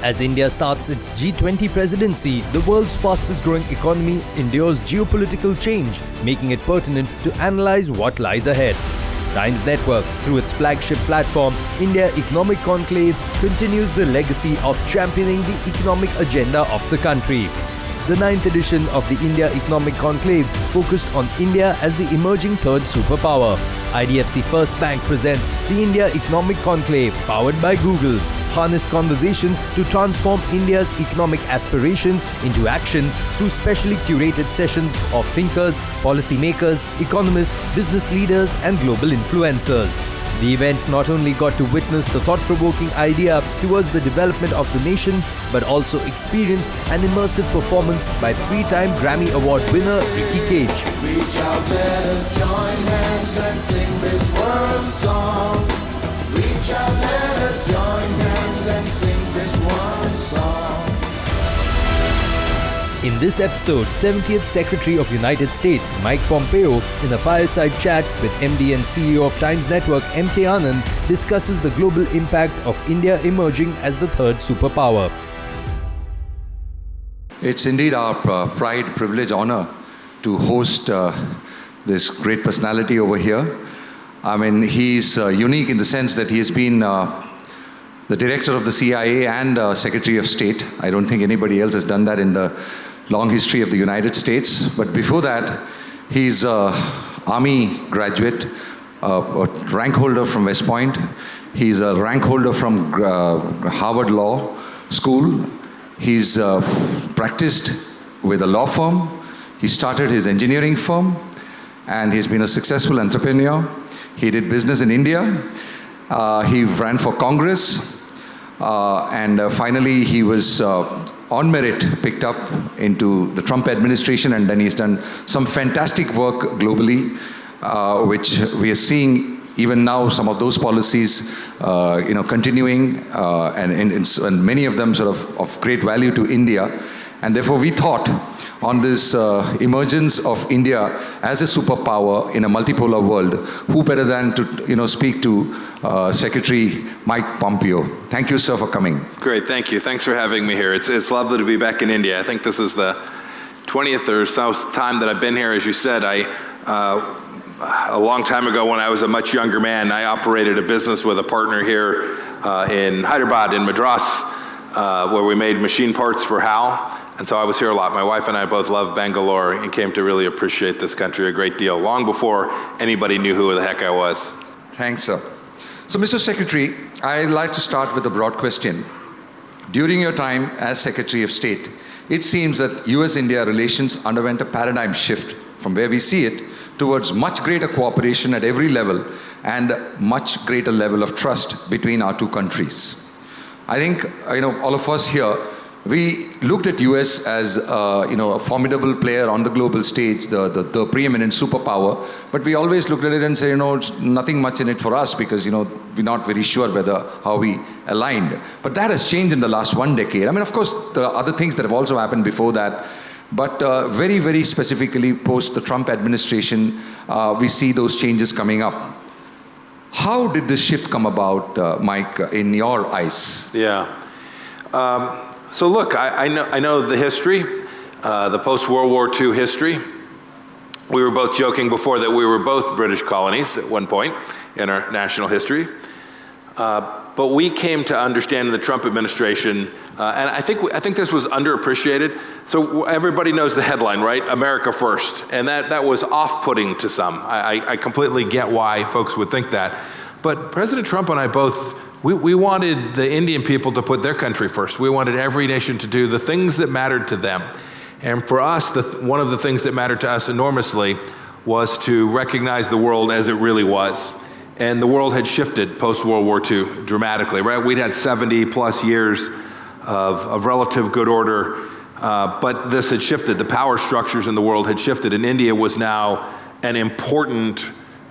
As India starts its G20 presidency, the world's fastest growing economy endures geopolitical change, making it pertinent to analyze what lies ahead. Times Network, through its flagship platform, India Economic Conclave, continues the legacy of championing the economic agenda of the country. The 9th edition of the India Economic Conclave focused on India as the emerging third superpower. IDFC First Bank presents the India Economic Conclave, powered by Google. Harnessed conversations to transform India's economic aspirations into action through specially curated sessions of thinkers, policymakers, economists, business leaders, and global influencers. The event not only got to witness the thought-provoking idea towards the development of the nation, but also experienced an immersive performance by 3-time Grammy Award winner Ricky Cage. Reach out, let us join hands and sing this world song. Reach out, let us join hands and sing this one song. In this episode, 70th Secretary of United States Mike Pompeo, in a fireside chat with MD and CEO of Times Network M.K. Anand, discusses the global impact of India emerging as the third superpower. It's indeed our pride, privilege, honor to host this great personality over here. I mean, he's unique in the sense that he has been the director of the CIA and Secretary of State. I don't think anybody else has done that in the long history of the United States. But before that, he's an Army graduate, a rank holder from West Point. He's a rank holder from Harvard Law School. He's practiced with a law firm. He started his engineering firm, and he's been a successful entrepreneur. He did business in India. He ran for Congress. And finally, he was on merit picked up into the Trump administration, and then he's done some fantastic work globally, which we are seeing even now, some of those policies continuing, and many of them sort of great value to India. And therefore we thought on this emergence of India as a superpower in a multipolar world, who better than to speak to Secretary Mike Pompeo. Thank you, sir, for coming. Great, thank you. Thanks for having me here. It's lovely to be back in India. I think this is the 20th or so time that I've been here. As you said, a long time ago when I was a much younger man, I operated a business with a partner here in Hyderabad, in Madras, where we made machine parts for HAL. And so I was here a lot. My wife and I both love Bangalore and came to really appreciate this country a great deal, long before anybody knew who the heck I was. Thanks, sir. So, Mr. Secretary, I'd like to start with a broad question. During your time as Secretary of State, it seems that US-India relations underwent a paradigm shift from where we see it towards much greater cooperation at every level and much greater level of trust between our two countries. I think, all of us here, we looked at US as a formidable player on the global stage, the preeminent superpower, but we always looked at it and said, it's nothing much in it for us because, we're not very sure how we aligned. But that has changed in the last 1 decade. I mean, of course, there are other things that have also happened before that, but very, very specifically post the Trump administration, we see those changes coming up. How did this shift come about, Mike, in your eyes? Yeah. So look, I know the history, the post-World War II history. We were both joking before that we were both British colonies at one point in our national history. But we came to understand in the Trump administration, and I think this was underappreciated. So everybody knows the headline, right? America first. And that was off-putting to some. I completely get why folks would think that. But President Trump and I both, we wanted the Indian people to put their country first. We wanted every nation to do the things that mattered to them. And for us, one of the things that mattered to us enormously was to recognize the world as it really was. And the world had shifted post-World War II dramatically, right? We'd had 70 plus years of relative good order, but this had shifted. The power structures in the world had shifted, and India was now an important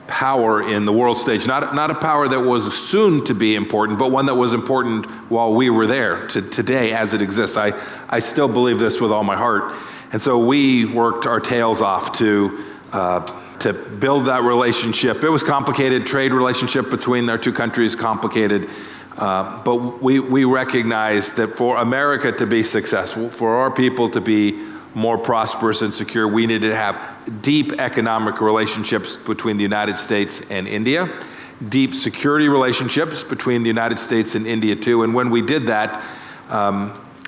power in the world stage. Not a power that was soon to be important, but one that was important while we were there, to today as it exists. I still believe this with all my heart. And so we worked our tails off to build that relationship. It was complicated. Trade relationship between our two countries, complicated. But we recognize that for America to be successful, for our people to be more prosperous and secure, we need to have deep economic relationships between the United States and India, deep security relationships between the United States and India too. And when we did that,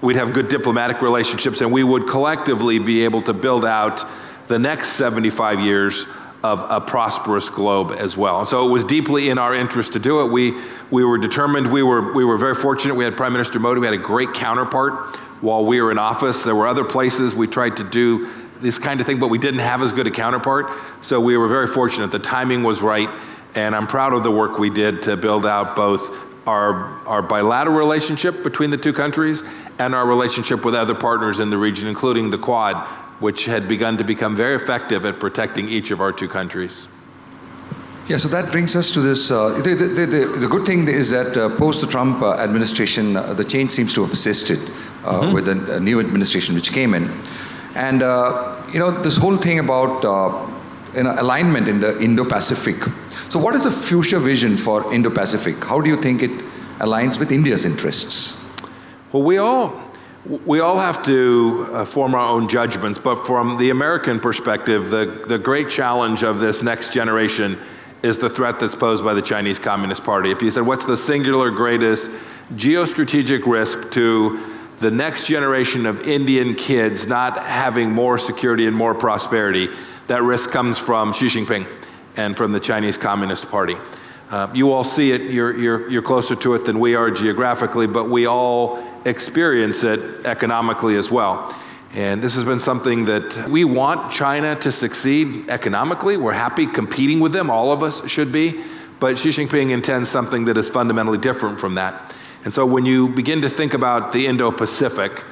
we'd have good diplomatic relationships, and we would collectively be able to build out the next 75 years of a prosperous globe as well. So it was deeply in our interest to do it. We were determined. We were very fortunate. We had Prime Minister Modi. We had a great counterpart while we were in office. There were other places we tried to do this kind of thing, but we didn't have as good a counterpart. So we were very fortunate. The timing was right, and I'm proud of the work we did to build out both our bilateral relationship between the two countries and our relationship with other partners in the region, including the Quad, which had begun to become very effective at protecting each of our two countries. Yeah, so that brings us to this. The good thing is that post the Trump administration, the change seems to have persisted with the new administration which came in. And this whole thing about alignment in the Indo-Pacific. So what is the future vision for Indo-Pacific? How do you think it aligns with India's interests? Well, we all have to form our own judgments, but from the American perspective, the great challenge of this next generation is the threat that's posed by the Chinese Communist Party. If you said, what's the singular greatest geostrategic risk to the next generation of Indian kids not having more security and more prosperity, that risk comes from Xi Jinping and from the Chinese Communist Party. You all see it, you're closer to it than we are geographically, but we all experience it economically as well. And this has been something that we want China to succeed economically. We're happy competing with them, all of us should be, but Xi Jinping intends something that is fundamentally different from that. And so when you begin to think about the Indo-Pacific,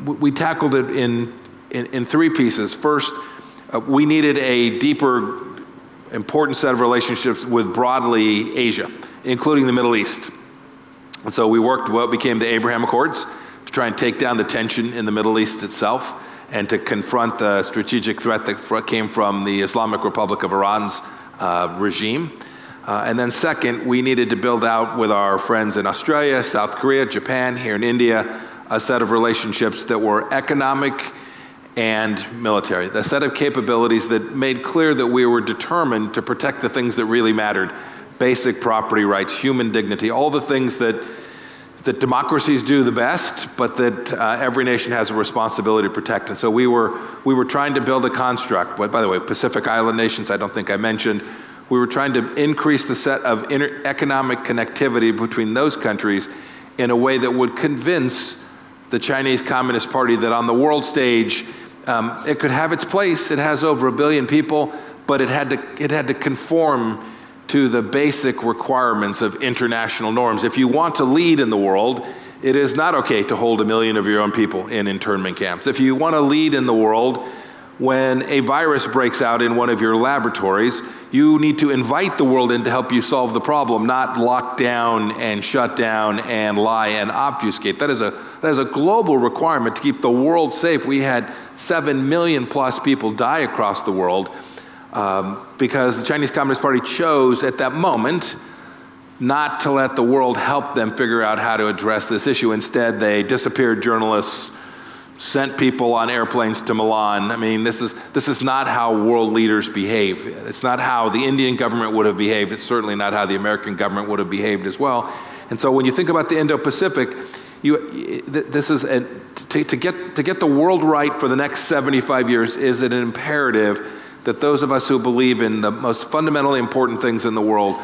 we tackled it in three pieces. First, we needed a deeper, important set of relationships with broadly Asia, including the Middle East. And so we worked what became the Abraham Accords to try and take down the tension in the Middle East itself and to confront the strategic threat that came from the Islamic Republic of Iran's regime. And then second, we needed to build out with our friends in Australia, South Korea, Japan, here in India, a set of relationships that were economic and military, the set of capabilities that made clear that we were determined to protect the things that really mattered: basic property rights, human dignity, all the things that democracies do the best, but that every nation has a responsibility to protect. And so we were trying to build a construct. By the way, Pacific Island nations, I don't think I mentioned. We were trying to increase the set of economic connectivity between those countries in a way that would convince the Chinese Communist Party that on the world stage, it could have its place. It has over 1 billion people, but it had to conform to the basic requirements of international norms. If you want to lead in the world, it is not okay to hold 1 million of your own people in internment camps. If you want to lead in the world, when a virus breaks out in one of your laboratories, you need to invite the world in to help you solve the problem, not lock down and shut down and lie and obfuscate. That is a global requirement to keep the world safe. We had 7 million plus people die across the world because the Chinese Communist Party chose at that moment not to let the world help them figure out how to address this issue. Instead, they disappeared journalists, sent people on airplanes to Milan. I mean, this is not how world leaders behave. It's not how the Indian government would have behaved. It's certainly not how the American government would have behaved as well. And so when you think about the Indo-Pacific, this is to get the world right for the next 75 years is an imperative that those of us who believe in the most fundamentally important things in the world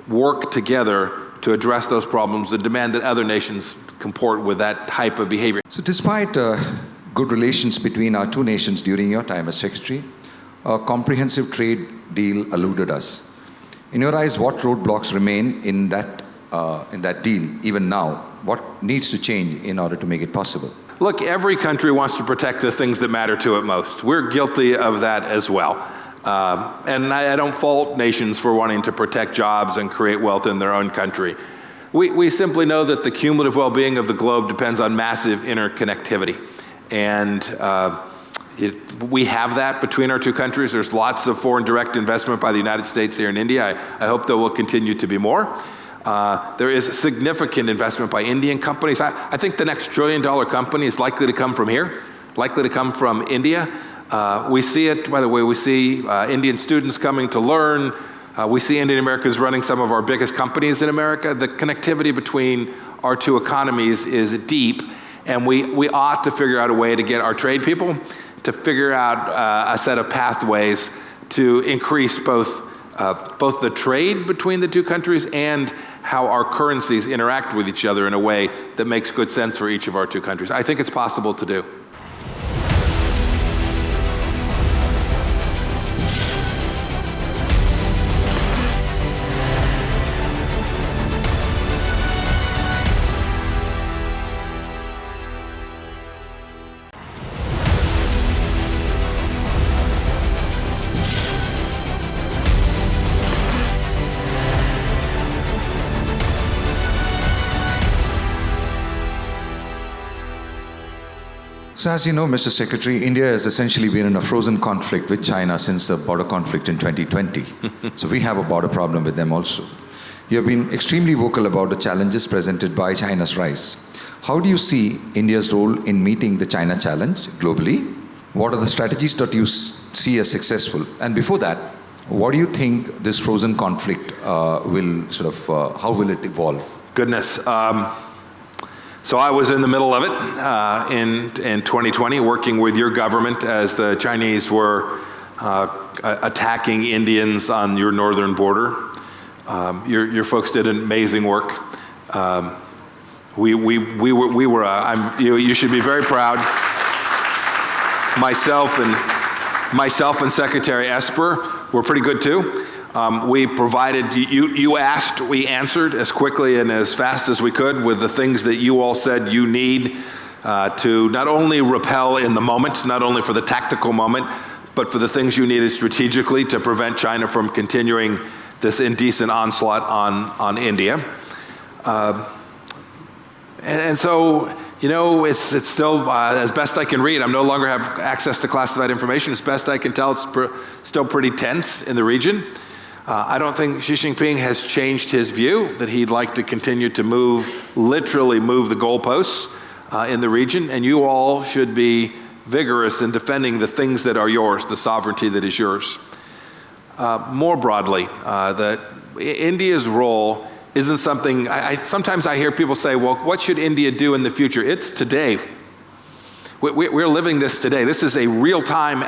work together to address those problems and demand that other nations comport with that type of behavior. So despite good relations between our two nations during your time as Secretary, a comprehensive trade deal eluded us. In your eyes, what roadblocks remain in that deal even now? What needs to change in order to make it possible? Look, every country wants to protect the things that matter to it most. We're guilty of that as well. And I don't fault nations for wanting to protect jobs and create wealth in their own country. We simply know that the cumulative well-being of the globe depends on massive interconnectivity. And we have that between our two countries. There's lots of foreign direct investment by the United States here in India. I hope there will continue to be more. There is significant investment by Indian companies. I think the next trillion-dollar company is likely to come from here, likely to come from India. We see it, by the way, we see Indian students coming to learn. We see Indian Americans running some of our biggest companies in America. The connectivity between our two economies is deep, and we ought to figure out a way to get our trade people to figure out a set of pathways to increase both the trade between the two countries and how our currencies interact with each other in a way that makes good sense for each of our two countries. I think it's possible to do. So as you know, Mr. Secretary, India has essentially been in a frozen conflict with China since the border conflict in 2020. So we have a border problem with them also. You have been extremely vocal about the challenges presented by China's rise. How do you see India's role in meeting the China challenge globally? What are the strategies that you see as successful? And before that, what do you think this frozen conflict will how will it evolve? Goodness. So I was in the middle of it in 2020, working with your government as the Chinese were attacking Indians on your northern border. Your folks did an amazing work. You should be very proud. Myself and Secretary Esper were pretty good too. We provided, you asked, we answered as quickly and as fast as we could with the things that you all said you need to not only repel in the moment, not only for the tactical moment, but for the things you needed strategically to prevent China from continuing this indecent onslaught on India. And so, it's still, as best I can read, I no longer have access to classified information. As best I can tell, it's still pretty tense in the region. I don't think Xi Jinping has changed his view that he'd like to continue to literally move the goalposts in the region, and you all should be vigorous in defending the things that are yours, the sovereignty that is yours. More broadly, that India's role isn't something, sometimes I hear people say, well, what should India do in the future? It's today. We're living this today. This is a real-time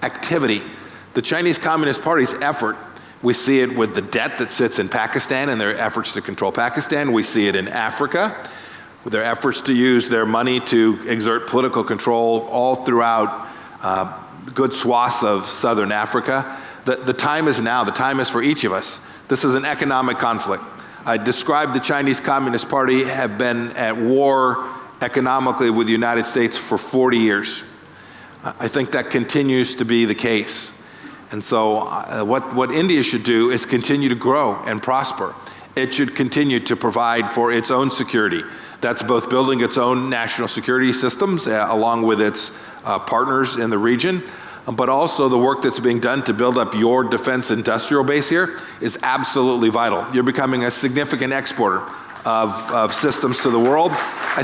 activity. The Chinese Communist Party's effort, we see it with the debt that sits in Pakistan and their efforts to control Pakistan. We see it in Africa, with their efforts to use their money to exert political control all throughout good swaths of southern Africa. The time is now. The time is for each of us. This is an economic conflict. I described the Chinese Communist Party have been at war economically with the United States for 40 years. I think that continues to be the case. And so what India should do is continue to grow and prosper. It should continue to provide for its own security. That's both building its own national security systems along with its partners in the region, but also the work that's being done to build up your defense industrial base here is absolutely vital. You're becoming a significant exporter of systems to the world. I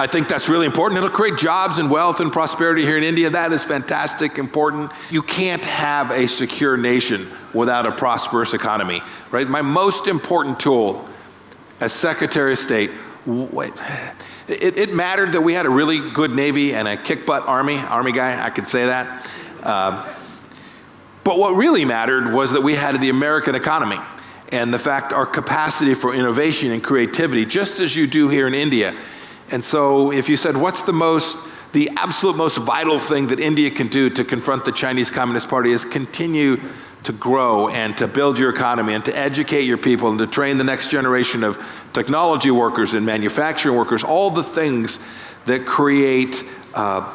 think that's really important. It'll create jobs and wealth and prosperity here in India. That is fantastic, important. You can't have a secure nation without a prosperous economy, right? My most important tool as Secretary of State, it mattered that we had a really good Navy and a kick-butt Army guy, I could say that. But what really mattered was that we had the American economy and the fact our capacity for innovation and creativity, just as you do here in India. And so if you said, what's the absolute most vital thing that India can do to confront the Chinese Communist Party is continue to grow and to build your economy and to educate your people and to train the next generation of technology workers and manufacturing workers. All the things that create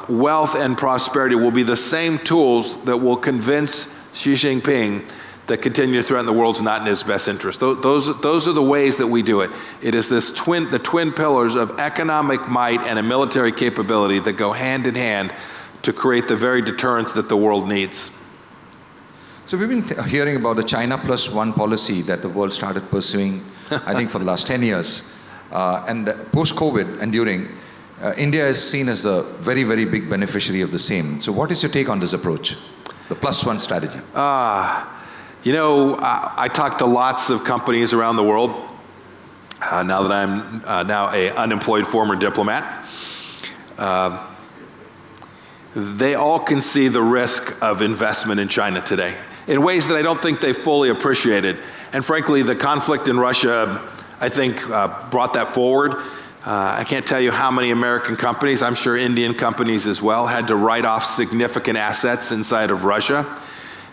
wealth and prosperity will be the same tools that will convince Xi Jinping that continue to threaten the world's not in his best interest. Those are the ways that we do it. It is the twin pillars of economic might and a military capability that go hand in hand to create the very deterrence that the world needs. So we've been hearing about the China plus one policy that the world started pursuing, I think, for the last 10 years. And post-COVID and during, India is seen as a very, very big beneficiary of the same. So what is your take on this approach, the plus one strategy? You know, I talk to lots of companies around the world, now that I'm now an unemployed former diplomat. They all can see the risk of investment in China today in ways that I don't think they fully appreciated. And frankly, the conflict in Russia, I think, brought that forward. I can't tell you how many American companies, I'm sure Indian companies as well, had to write off significant assets inside of Russia.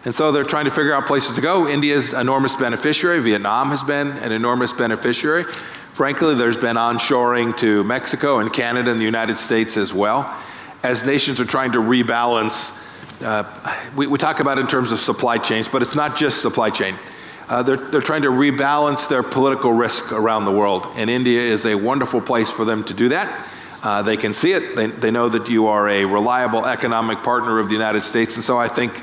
And so they're trying to figure out places to go. India's an enormous beneficiary. Vietnam has been an enormous beneficiary. Frankly, there's been onshoring to Mexico and Canada and the United States as well. As nations are trying to rebalance, we talk about it in terms of supply chains, but it's not just supply chain. They're trying to rebalance their political risk around the world, and India is a wonderful place for them to do that. They can see it. They know that you are a reliable economic partner of the United States, and so I think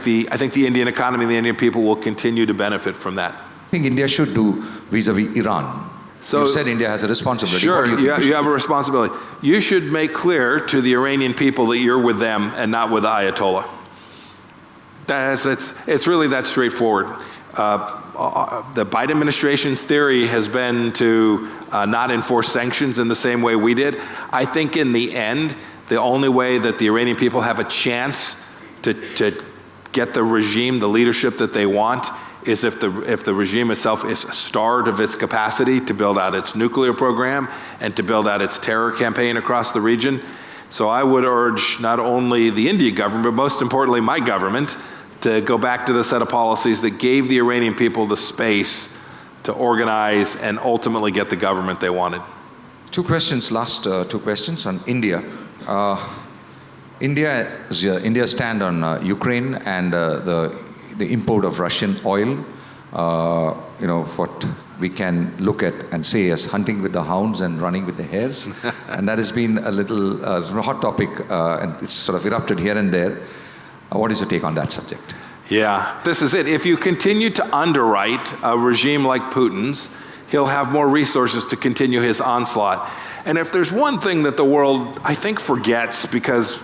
the Indian economy and the Indian people will continue to benefit from that. I think India should do vis-a-vis Iran. So you said India has a responsibility. Sure, you have a responsibility. You should make clear to the Iranian people that you're with them and not with the Ayatollah. It's really that straightforward. The Biden administration's theory has been to not enforce sanctions in the same way we did. I think in the end, the only way that the Iranian people have a chance to get the regime, the leadership that they want, is if the regime itself is starved of its capacity to build out its nuclear program and to build out its terror campaign across the region. So I would urge not only the Indian government, but most importantly my government, to go back to the set of policies that gave the Iranian people the space to organize and ultimately get the government they wanted. Last two questions on India. India's stand on Ukraine and the import of Russian oil, what we can look at and say as hunting with the hounds and running with the hares. And that has been a little hot topic, and it's sort of erupted here and there. What is your take on that subject? Yeah, this is it. If you continue to underwrite a regime like Putin's, he'll have more resources to continue his onslaught. And if there's one thing that the world, I think, forgets, because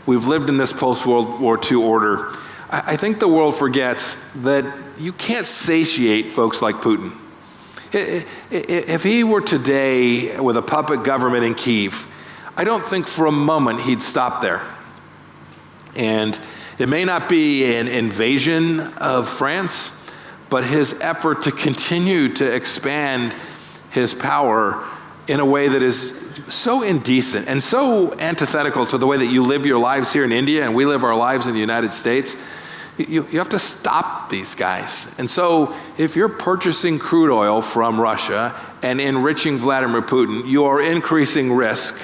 we've lived in this post-World War II order, I think the world forgets that you can't satiate folks like Putin. If he were today with a puppet government in Kyiv, I don't think for a moment he'd stop there. And it may not be an invasion of France, but his effort to continue to expand his power in a way that is so indecent and so antithetical to the way that you live your lives here in India and we live our lives in the United States. You have to stop these guys. And so if you're purchasing crude oil from Russia and enriching Vladimir Putin, you are increasing risk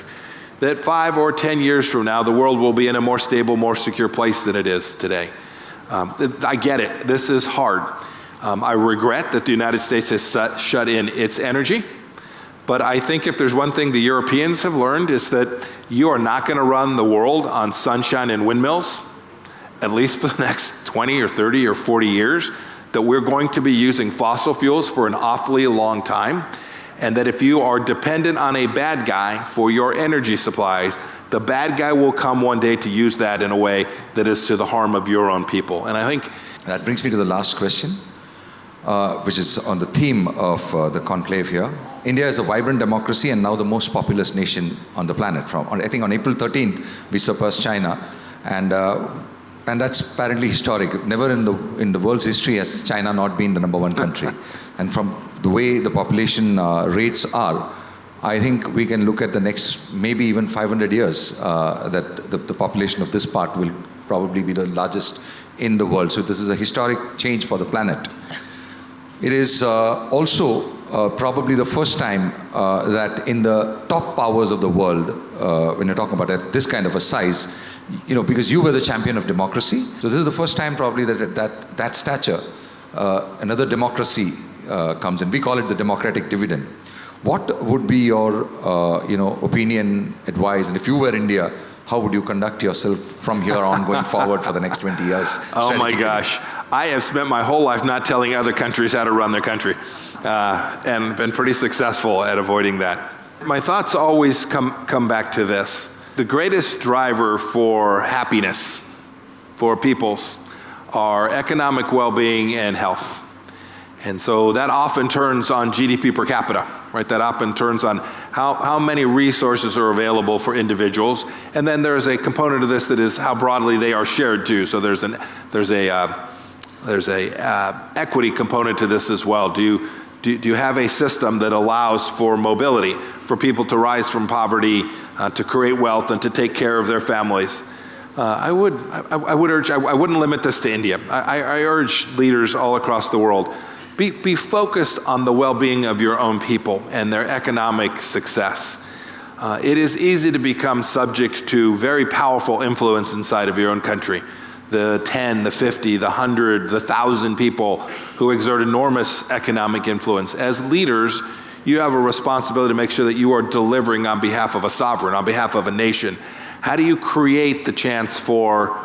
that 5 or 10 years from now, the world will be in a more stable, more secure place than it is today. I get it. This is hard. I regret that the United States has shut in its energy. But I think if there's one thing the Europeans have learned, is that you are not going to run the world on sunshine and windmills, at least for the next 20 or 30 or 40 years, that we're going to be using fossil fuels for an awfully long time, and that if you are dependent on a bad guy for your energy supplies, the bad guy will come one day to use that in a way that is to the harm of your own people. And I think that brings me to the last question, which is on the theme of the conclave here. India is a vibrant democracy and now the most populous nation on the planet. I think on April 13th, we surpassed China, and that's apparently historic. Never in the world's history has China not been the #1 country. And from the way the population rates are, I think we can look at the next maybe even 500 years that the population of this part will probably be the largest in the world. So this is a historic change for the planet. It is also probably the first time that in the top powers of the world, when you're talking about this kind of a size, because you were the champion of democracy. So this is the first time probably that stature, another democracy comes in. We call it the democratic dividend. What would be your, opinion, advice, and if you were India, how would you conduct yourself from here on going forward for the next 20 years? Oh my gosh. I have spent my whole life not telling other countries how to run their country, and been pretty successful at avoiding that. My thoughts always come back to this. The greatest driver for happiness for peoples are economic well-being and health. And so that often turns on GDP per capita, right? That often turns on how many resources are available for individuals. And then there's a component of this that is how broadly they are shared too. So there's a equity component to this as well. Do you have a system that allows for mobility, for people to rise from poverty, to create wealth, and to take care of their families? I wouldn't limit this to India. I urge leaders all across the world, be focused on the well-being of your own people and their economic success. It is easy to become subject to very powerful influence inside of your own country. The 10, the 50, the 100, the 1,000 people who exert enormous economic influence. As leaders, you have a responsibility to make sure that you are delivering on behalf of a sovereign, on behalf of a nation. How do you create the chance for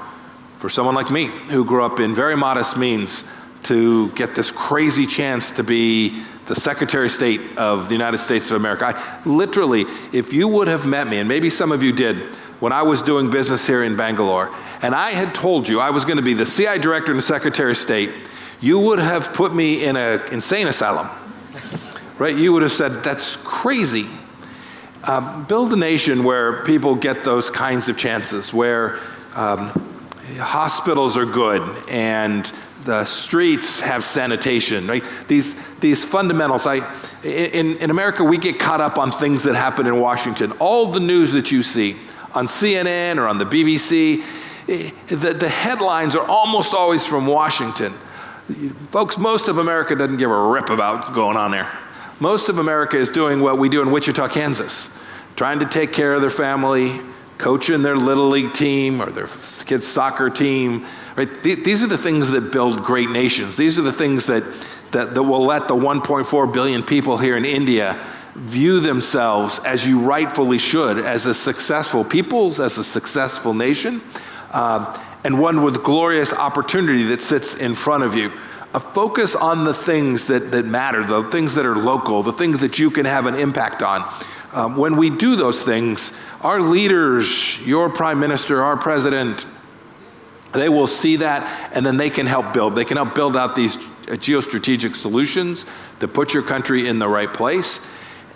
someone like me, who grew up in very modest means, to get this crazy chance to be the Secretary of State of the United States of America? Literally, if you would have met me, and maybe some of you did, when I was doing business here in Bangalore, and I had told you I was going to be the CI Director and the Secretary of State, you would have put me in an insane asylum, right? You would have said, that's crazy. Build a nation where people get those kinds of chances, where hospitals are good and the streets have sanitation, right? These fundamentals. In America, we get caught up on things that happen in Washington. All the news that you see on CNN or on the BBC, the headlines are almost always from Washington. Folks, most of America doesn't give a rip about what's going on there. Most of America is doing what we do in Wichita, Kansas, trying to take care of their family, coaching their little league team or their kids' soccer team. Right? These are the things that build great nations. These are the things that will let the 1.4 billion people here in India view themselves, as you rightfully should, as a successful peoples, as a successful nation, and one with glorious opportunity that sits in front of you. A focus on the things that matter, the things that are local, the things that you can have an impact on. When we do those things, our leaders, your prime minister, our president, they will see that, and then they can help build. They can help build out these geostrategic solutions that put your country in the right place,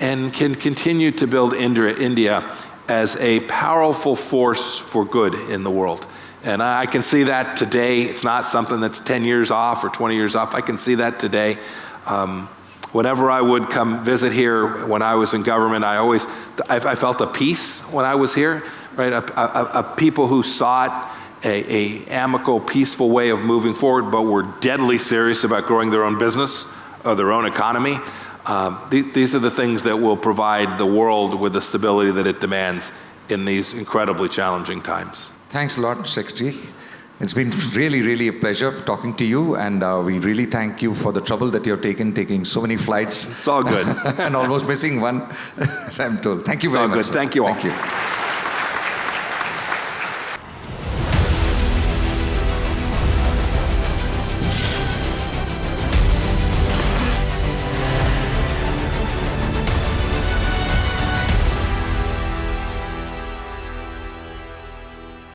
and can continue to build India as a powerful force for good in the world. And I can see that today. It's not something that's 10 years off or 20 years off. I can see that today. Whenever I would come visit here when I was in government, I felt a peace when I was here, right? A people who sought a amicable, peaceful way of moving forward, but were deadly serious about growing their own business or their own economy. These are the things that will provide the world with the stability that it demands in these incredibly challenging times. Thanks a lot, Secretary. It's been really, really a pleasure talking to you, and we really thank you for the trouble that you've taking so many flights. It's all good. And almost missing one, as I'm told. Thank you very much. It's all good. Thank you all. Thank you.